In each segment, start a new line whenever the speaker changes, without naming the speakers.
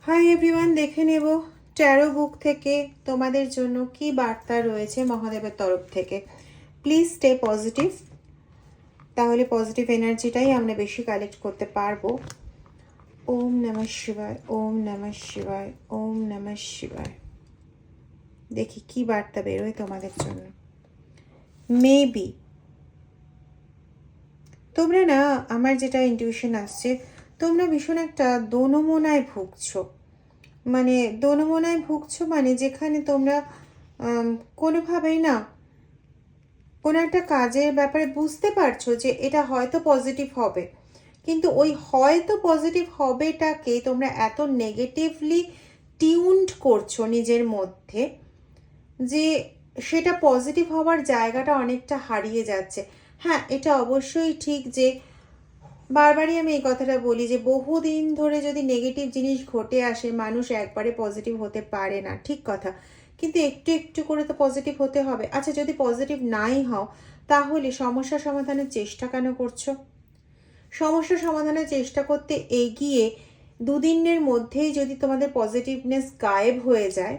Hi everyone, দেখে নেব taro বুক থেকে তোমাদের জন্য কি বার্তা রয়েছে মহাদেবের তরফ থেকে। প্লিজ স্টে পজিটিভ, তাহলে পজিটিভ এনার্জিটাই আমরা বেশি কালেক্ট করতে পারবো। ওম নমঃ শিবায়, ওম নমঃ শিবায়, ওম নমঃ শিবায়। দেখি কি বার্তা বেরোয় তোমাদের জন্য। মেবি তোমরা না, আমার যেটা ইনটিউশন আসছে, তোমরা ভীষণ একটা দোনমোনায় ভুগছো। মানে দোনমোনায় ভুগছো মানে যেখানে তোমরা কোনোভাবেই না কোনো একটা কাজের ব্যাপারে বুঝতে পারছো যে এটা হয়তো পজিটিভ হবে, কিন্তু ওই হয়তো পজিটিভ হবেটাকে তোমরা এত নেগেটিভলি টিউনড করছো নিজের মধ্যে যে সেটা পজিটিভ হওয়ার জায়গাটা অনেকটা হারিয়ে যাচ্ছে। হ্যাঁ, এটা অবশ্যই ঠিক যে বারবারই আমি এই কথাটা বলি যে বহুদিন ধরে যদি নেগেটিভ জিনিস ঘটে আসে, মানুষ একবারে পজিটিভ হতে পারে না, ঠিক কথা, কিন্তু একটু একটু করে তো পজিটিভ হতে হবে। আচ্ছা, যদি পজিটিভ নাই হও তাহলে সমস্যা সমাধানের চেষ্টা কেন করছো? সমস্যা সমাধানের চেষ্টা করতে এগিয়ে দুদিনের মধ্যেই যদি তোমাদের পজিটিভনেস গায়েব হয়ে যায়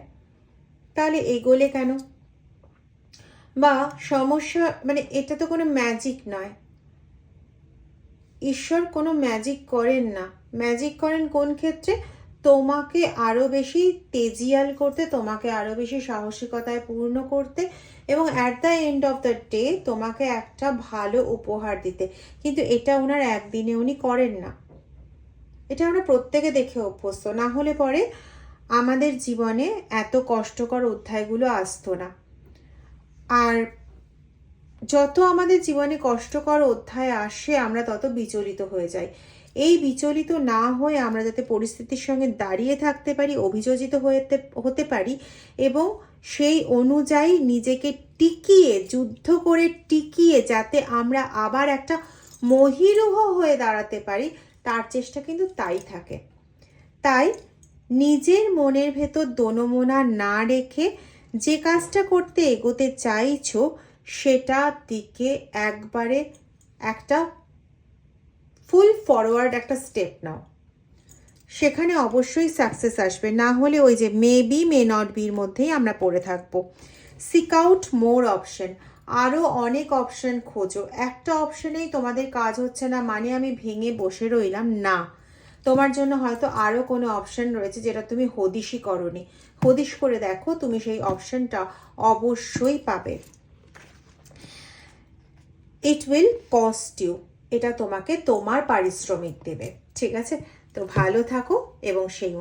তাহলে এগোলে কেন? বা সমস্যা মানে এটা তো কোনো ম্যাজিক নয়। ঈশ্বর কোনো ম্যাজিক করেন না। ম্যাজিক করেন কোন ক্ষেত্রে? তোমাকে আরও বেশি তেজিয়াল করতে, তোমাকে আরও বেশি সাহসিকতায় পূর্ণ করতে, এবং at the end of the day তোমাকে একটা ভালো উপহার দিতে। কিন্তু এটা ওনার একদিনে উনি করেন না। এটা আমরা প্রত্যেকে দেখে অভ্যস্ত, না হলে পরে আমাদের জীবনে এত কষ্টকর অধ্যায়গুলো আসতো না। আর যত আমাদের জীবনে কষ্টকর অধ্যায় আসে আমরা তত বিচলিত হয়ে যাই। এই বিচলিত না হয়ে আমরা যাতে পরিস্থিতির সঙ্গে দাঁড়িয়ে থাকতে পারি, অভিযোজিত হতে পারি এবং সেই অনুযায়ী নিজেকে টিকিয়ে, যুদ্ধ করে টিকিয়ে যাতে আমরা আবার একটা মহীরুহ হয়ে দাঁড়াতে পারি, তার চেষ্টা কিন্তু তাই থাকে। তাই নিজের মনের ভেতর দোনমোনা না রেখে যে কাজটা করতে এগোতে চাইছো সেটার দিকে একবারে একটা ফুল ফরওয়ার্ড একটা স্টেপ নাও। সেখানে অবশ্যই সাকসেস আসবে, না হলে ওই যে মেবি মে নট বির মধ্যেই আমরা পড়ে থাকবো। সিক আউট মোর অপশন, আরও অনেক অপশন খোঁজো। একটা অপশনেই তোমাদের কাজ হচ্ছে না মানে আমি ভেঙে বসে রইলাম না। তোমার জন্য হয়তো আরও কোনো অপশন রয়েছে যেটা তুমি হদিশই করোনি। হদিশ করে দেখো, তুমি সেই অপশনটা অবশ্যই পাবে। ইট উইল কস্ট ইউ, এটা তোমাকে তোমার পারিশ্রমিক দেবে। ঠিক আছে, তো ভালো থাকো এবং সেই